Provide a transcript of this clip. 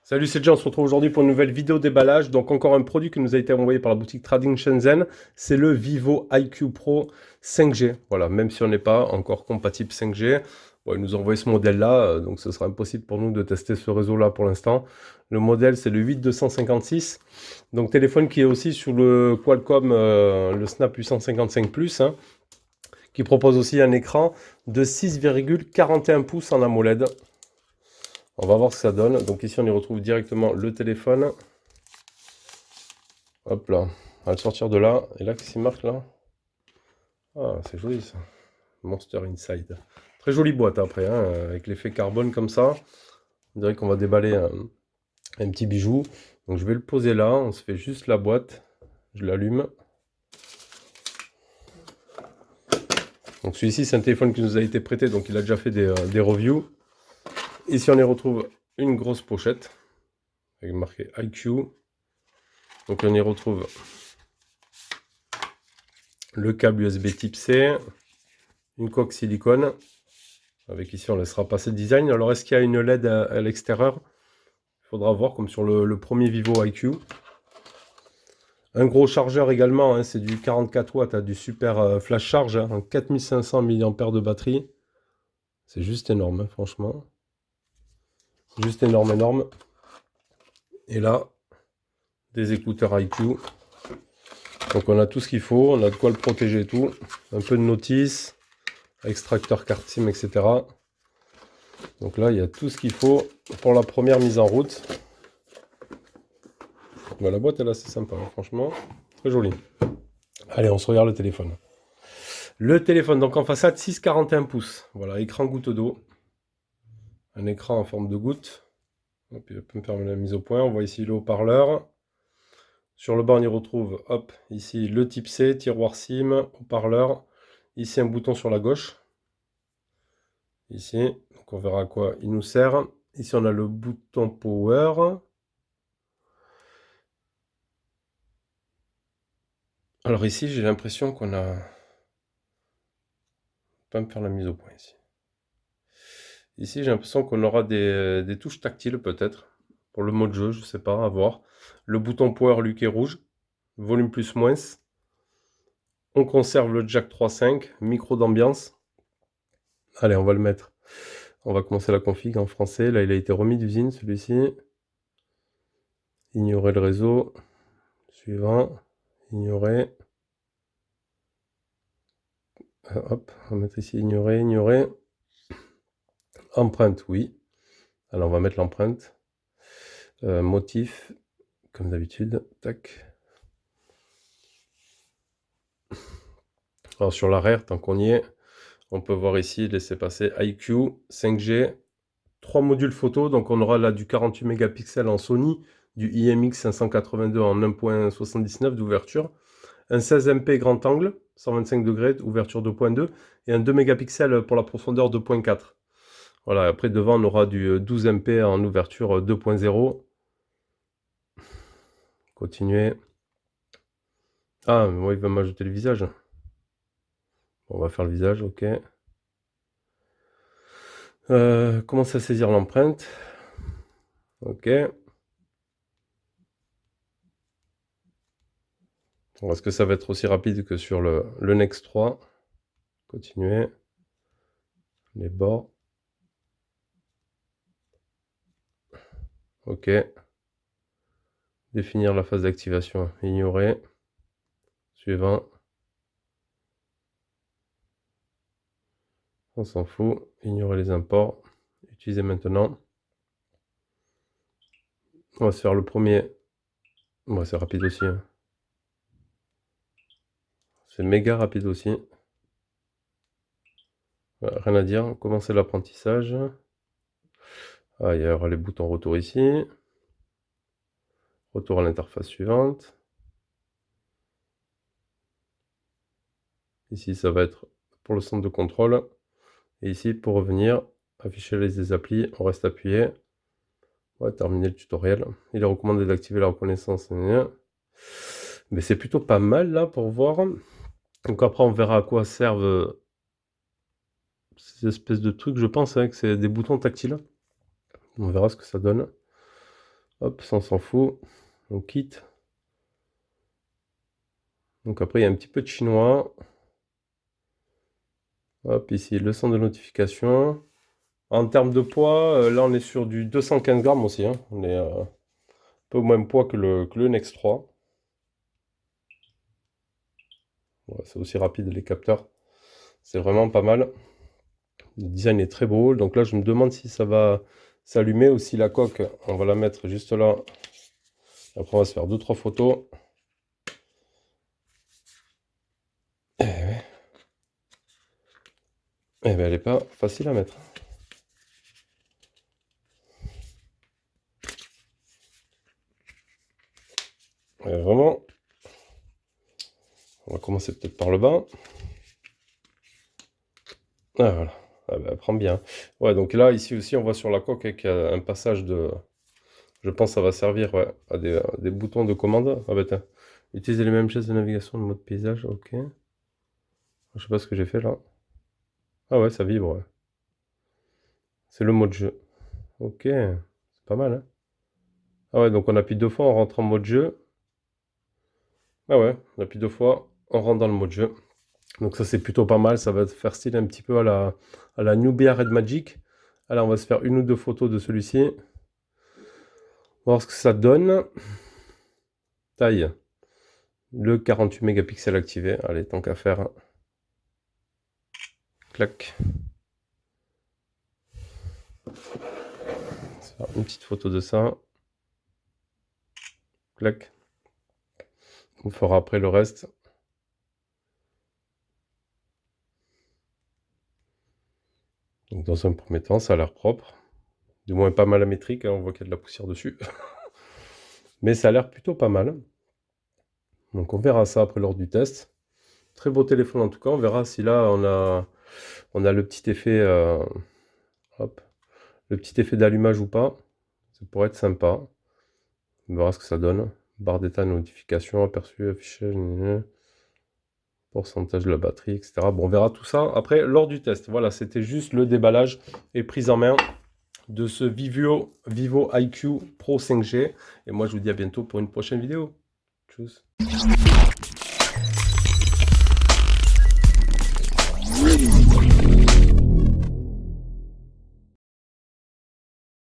Salut, c'est Jean, on se retrouve aujourd'hui pour une nouvelle vidéo déballage. Donc encore un produit qui nous a été envoyé par la boutique Trading Shenzhen, c'est le Vivo IQ Pro 5G. Voilà, même si on n'est pas encore compatible 5G, bon, ils nous ont envoyé ce modèle-là, donc ce sera impossible pour nous de tester ce réseau-là pour l'instant. Le modèle, c'est le 8256, donc téléphone qui est aussi sur le Qualcomm, le Snap 855 Plus, hein, qui propose aussi un écran de 6,41 pouces en AMOLED. On va voir ce que ça donne. Donc ici, on y retrouve directement le téléphone. Hop là, on va le sortir de là. Et là, qu'est-ce qu'il marque là? Ah, c'est joli ça. Monster Inside. Très jolie boîte après, hein, avec l'effet carbone comme ça. On dirait qu'on va déballer un petit bijou. Donc je vais le poser là. On se fait juste la boîte. Je l'allume. Donc celui-ci, c'est un téléphone qui nous a été prêté. Donc il a déjà fait des reviews. Ici, on y retrouve une grosse pochette avec marqué IQ. Donc on y retrouve le câble USB type C, une coque silicone, avec ici on laissera passer le design. Alors est-ce qu'il y a une LED à l'extérieur? Il faudra voir, comme sur le premier Vivo IQ. Un gros chargeur également, hein, c'est du 44 watts, du super flash charge, hein, 4500 mAh de batterie. C'est juste énorme, hein, franchement. Juste énorme, énorme. Et là, des écouteurs IQ. Donc on a tout ce qu'il faut, on a de quoi le protéger et tout. Un peu de notice, extracteur carte SIM, etc. Donc là, il y a tout ce qu'il faut pour la première mise en route. Bah, la boîte, elle est assez sympa, hein, franchement. Très jolie. Allez, on se regarde le téléphone. Le téléphone, donc en façade, 6,41 pouces. Voilà, écran goutte d'eau. Un écran en forme de goutte. Et puis, on peut me permettre la mise au point. On voit ici le haut-parleur. Sur le bas, on y retrouve, hop, ici le type C, tiroir SIM, haut-parleur. Ici, un bouton sur la gauche. Ici, donc on verra à quoi il nous sert. Ici, on a le bouton power. Alors ici, j'ai l'impression qu'on a... Pas me faire la mise au point ici. Ici, j'ai l'impression qu'on aura des touches tactiles peut-être. Pour le mode jeu, je sais pas, à voir. Le bouton power, lui, qui est rouge. Volume plus moins. On conserve le jack 3.5, micro d'ambiance. Allez, on va le mettre. On va commencer la config en français. Là, il a été remis d'usine, celui-ci. Ignorer le réseau. Suivant. Ignorer. Hop, on va mettre ici ignorer, ignorer. Empreinte, oui. Alors, on va mettre l'empreinte. Motif, comme d'habitude. Tac. Alors, sur l'arrière, tant qu'on y est, on peut voir ici, laisser passer IQ, 5G, 3 modules photo. Donc, on aura là du 48 mégapixels en Sony, du IMX 582 en 1.79 d'ouverture, un 16 MP grand angle, 125 degrés, ouverture 2.2, et un 2 mégapixels pour la profondeur 2.4. Voilà, après devant, on aura du 12 MP en ouverture 2.0. Continuer. Ah, moi, il va m'ajouter le visage. On va faire le visage, ok. Commence à saisir l'empreinte. Ok. Est-ce que ça va être aussi rapide que sur le Next 3? Continuer. Les bords. Ok. Définir la phase d'activation. Ignorer. Suivant. On s'en fout. Ignorer les imports. Utiliser maintenant. On va se faire le premier. Bon, c'est rapide aussi, hein. C'est méga rapide aussi. Voilà, rien à dire. Commencer l'apprentissage. Ah, il y aura les boutons retour ici. Retour à l'interface suivante. Ici, ça va être pour le centre de contrôle. Et ici, pour revenir, afficher les applis, on reste appuyé. Ouais, terminer le tutoriel. Il est recommandé d'activer la reconnaissance. Mais c'est plutôt pas mal là pour voir. Donc après, on verra à quoi servent ces espèces de trucs. Je pense que c'est des boutons tactiles. On verra ce que ça donne. Hop, ça on s'en fout. On quitte. Donc après, il y a un petit peu de chinois. Hop, ici, le centre de notification. En termes de poids, là, on est sur du 215 grammes aussi. Hein. On est un peu moins poids que le Nex 3. Ouais, c'est aussi rapide, les capteurs. C'est vraiment pas mal. Le design est très beau. Donc là, je me demande si ça va s'allumer ou si la coque, on va la mettre juste là. Après, on va se faire 2-3 photos. Eh ouais. Eh ben, elle n'est pas facile à mettre. Vraiment. On va commencer peut-être par le bas. Ah, voilà. Ah, ben, elle prend bien. Ouais, donc là, ici aussi, on voit sur la coque avec un passage de... Je pense que ça va servir ouais, à des boutons de commande. Ah, ben, utiliser les mêmes gestes de navigation de mode paysage. Ok. Je sais pas ce que j'ai fait là. Ah ouais, ça vibre. Ouais. C'est le mode jeu. Ok. C'est pas mal, hein. Ah ouais, donc on appuie 2 fois, on rentre en mode jeu. Ah ouais, on appuie 2 fois, on rentre dans le mode jeu. Donc ça c'est plutôt pas mal, ça va faire style un petit peu à la Nubia Red Magic. Alors on va se faire 1 ou 2 photos de celui-ci. Voir ce que ça donne. Taille. Le 48 mégapixels activé. Allez, tant qu'à faire. Clac. On va se faire une petite photo de ça. Clac. On fera après le reste. Donc dans un premier temps, ça a l'air propre. Du moins pas mal amétrique, hein, on voit qu'il y a de la poussière dessus. Mais ça a l'air plutôt pas mal. Donc on verra ça après lors du test. Très beau téléphone en tout cas. On verra si là on a le petit effet, hop, le petit effet d'allumage ou pas. Ça pourrait être sympa. On verra ce que ça donne. Barre d'état, notification, aperçu, affichage, pourcentage de la batterie, etc. Bon, on verra tout ça après lors du test. Voilà, c'était juste le déballage et prise en main de ce Vivo IQ Pro 5G. Et moi, je vous dis à bientôt pour une prochaine vidéo. Tchuss.